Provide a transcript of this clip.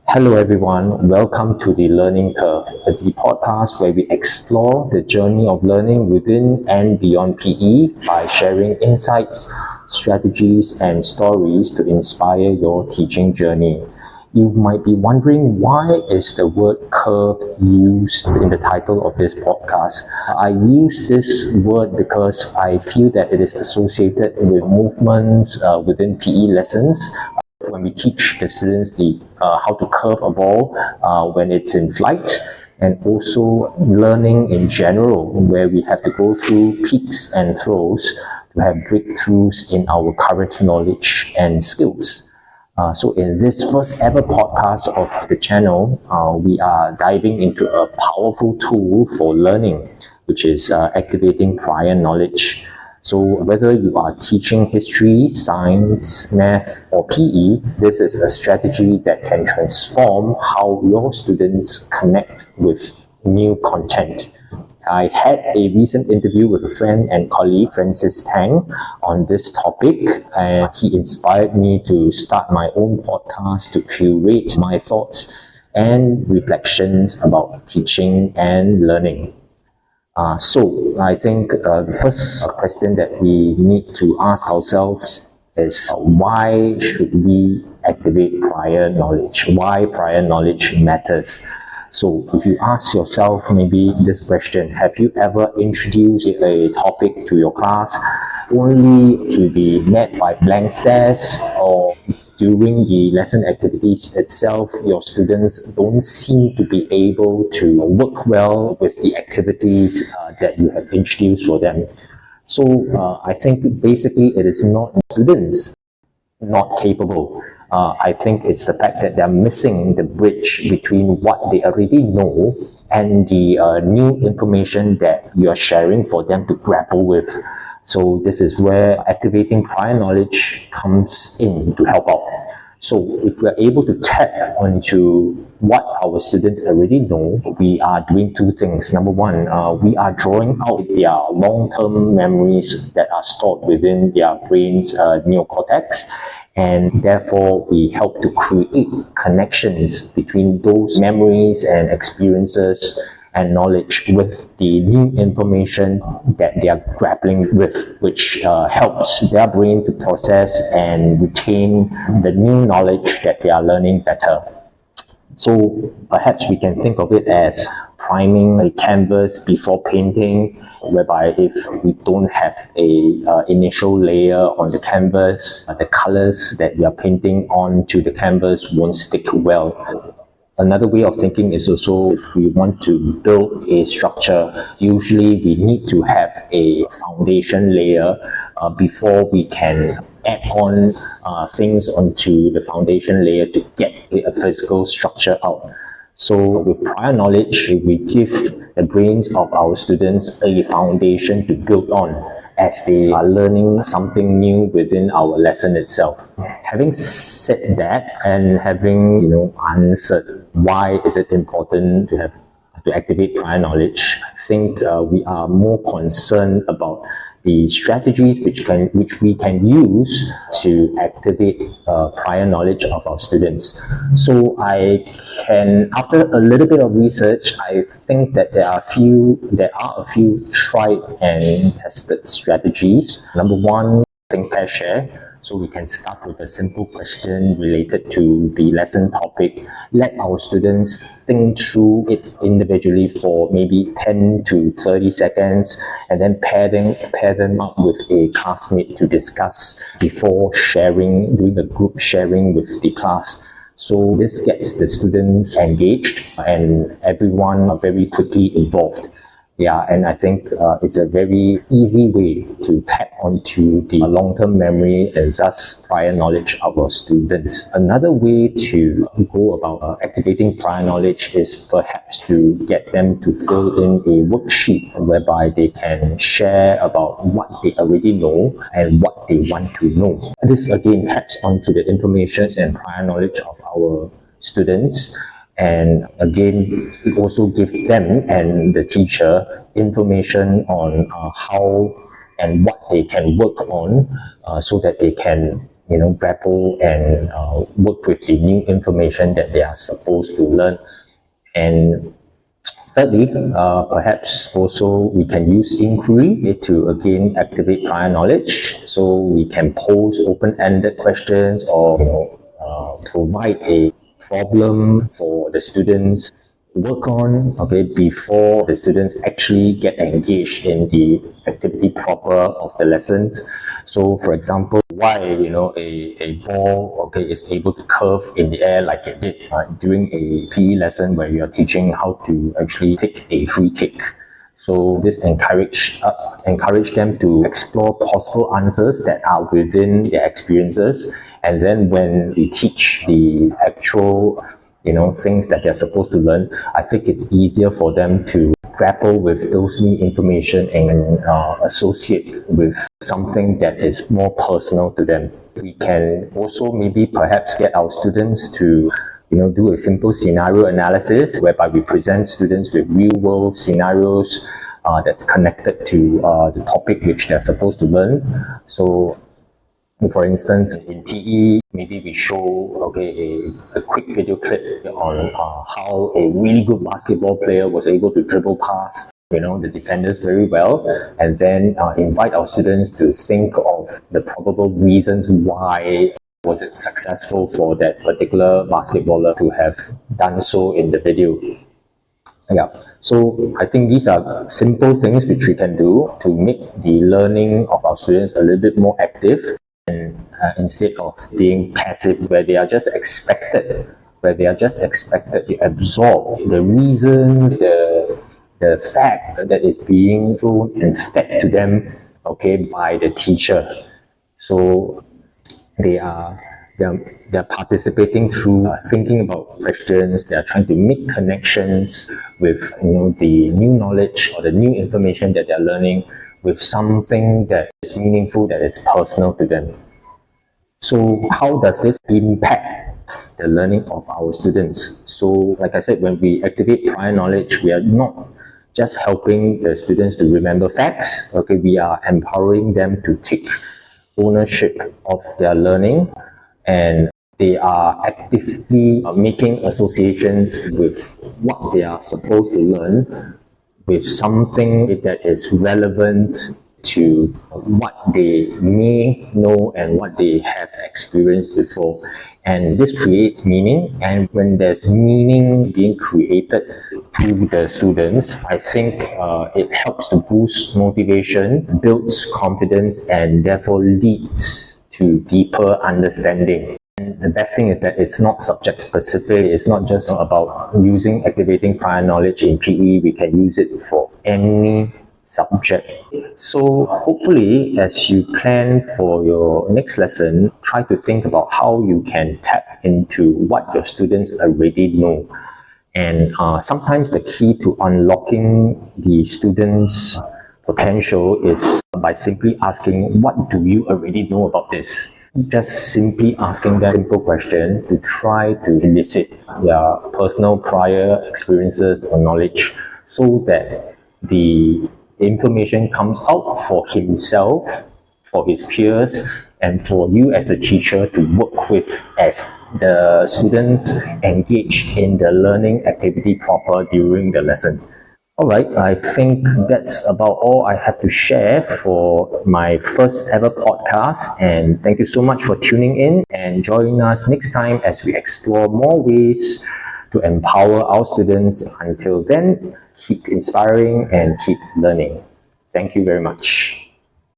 Hello, everyone. Welcome to the Learning Curve. It's the podcast where we explore the journey of learning within and beyond PE by sharing insights, strategies, and stories to inspire your teaching journey. You might be wondering, why is the word curve used in the title of this podcast? I use this word because I feel that it is associated with movements within PE lessons. When we teach the students how to curve a ball when it's in flight, and also learning in general, where we have to go through peaks and throws to have breakthroughs in our current knowledge and skills. So in this first ever podcast of the channel, we are diving into a powerful tool for learning, which is activating prior knowledge. So whether you are teaching history, science, math, or PE, this is a strategy that can transform how your students connect with new content. I had a recent interview with a friend and colleague, Francis Tang, on this topic, and he inspired me to start my own podcast to curate my thoughts and reflections about teaching and learning. So I think the first question that we need to ask ourselves is, why should we activate prior knowledge? Why prior knowledge matters? So if you ask yourself maybe this question, have you ever introduced a topic to your class only to be met by blank stares, or during the lesson activities itself, your students don't seem to be able to work well with the activities that you have introduced for them? So I think basically it is not students not capable. I think it's the fact that they're missing the bridge between what they already know and the new information that you're sharing for them to grapple with. So this is where activating prior knowledge comes in to help out. So if we're able to tap onto what our students already know, we are doing two things. Number one, we are drawing out their long-term memories that are stored within their brain's neocortex, and therefore we help to create connections between those memories and experiences and knowledge with the new information that they are grappling with, which helps their brain to process and retain the new knowledge that they are learning better. So perhaps we can think of it as priming a canvas before painting, whereby if we don't have a initial layer on the canvas, the colors that we are painting onto the canvas won't stick well. Another way of thinking is also, if we want to build a structure, usually we need to have a foundation layer before we can add on things onto the foundation layer to get a physical structure out. So with prior knowledge, we give the brains of our students a foundation to build on as they are learning something new within our lesson itself. Having said that, and having answered why is it important to activate prior knowledge, I think we are more concerned about the strategies which we can use to activate prior knowledge of our students. So after a little bit of research, I think that there are a few tried and tested strategies. Number one, think, pair, share. So we can start with a simple question related to the lesson topic. Let our students think through it individually for maybe 10 to 30 seconds, and then pair them up with a classmate to discuss before doing a group sharing with the class. So this gets the students engaged and everyone very quickly involved. Yeah, and I think it's a very easy way to tap onto the long-term memory and thus prior knowledge of our students. Another way to go about activating prior knowledge is perhaps to get them to fill in a worksheet whereby they can share about what they already know and what they want to know. This again taps onto the information and prior knowledge of our students. And again, it also gives them and the teacher information on how and what they can work on so that they can grapple and work with the new information that they are supposed to learn. And thirdly, perhaps also we can use inquiry to again activate prior knowledge. So we can pose open-ended questions or provide a problem for the students work on, before the students actually get engaged in the activity proper of the lessons. So for example, why a ball is able to curve in the air like it did during a PE lesson where you're teaching how to actually take a free kick. So this encourage them to explore possible answers that are within their experiences, and then when we teach the actual things that they're supposed to learn, I think it's easier for them to grapple with those new information and associate with something that is more personal to them. We can also maybe perhaps get our students to do a simple scenario analysis whereby we present students with real-world scenarios that's connected to the topic which they're supposed to learn. So for instance, in PE, maybe we show a quick video clip on how a really good basketball player was able to dribble past the defenders very well, and then invite our students to think of the probable reasons why was it successful for that particular basketballer to have done so in the video. Yeah. So I think these are simple things which we can do to make the learning of our students a little bit more active, and instead of being passive where they are just expected to absorb the reasons, the facts that is being thrown and fed to them by the teacher. So they're participating through thinking about questions. They are trying to make connections with the new knowledge or the new information that they're learning with something that is meaningful, that is personal to them. So how does this impact the learning of our students? So like I said, when we activate prior knowledge, we are not just helping the students to remember facts. We are empowering them to take ownership of their learning, and they are actively making associations with what they are supposed to learn with something that is relevant to what they may know and what they have experienced before. And this creates meaning, and when there's meaning being created to the students, I think it helps to boost motivation, builds confidence, and therefore leads to deeper understanding. And the best thing is that it's not subject specific. It's not just about activating prior knowledge in PE. We can use it for any subject. So hopefully, as you plan for your next lesson, try to think about how you can tap into what your students already know. And sometimes the key to unlocking the students' potential is by simply asking, what do you already know about this? Just simply asking them a simple question to try to elicit their personal prior experiences or knowledge, so that the information comes out for himself, for his peers, and for you as the teacher to work with as the students engage in the learning activity proper during the lesson. Alright, I think that's about all I have to share for my first ever podcast, and thank you so much for tuning in and joining us next time as we explore more ways to empower our students. Until then, keep inspiring and keep learning. Thank you very much.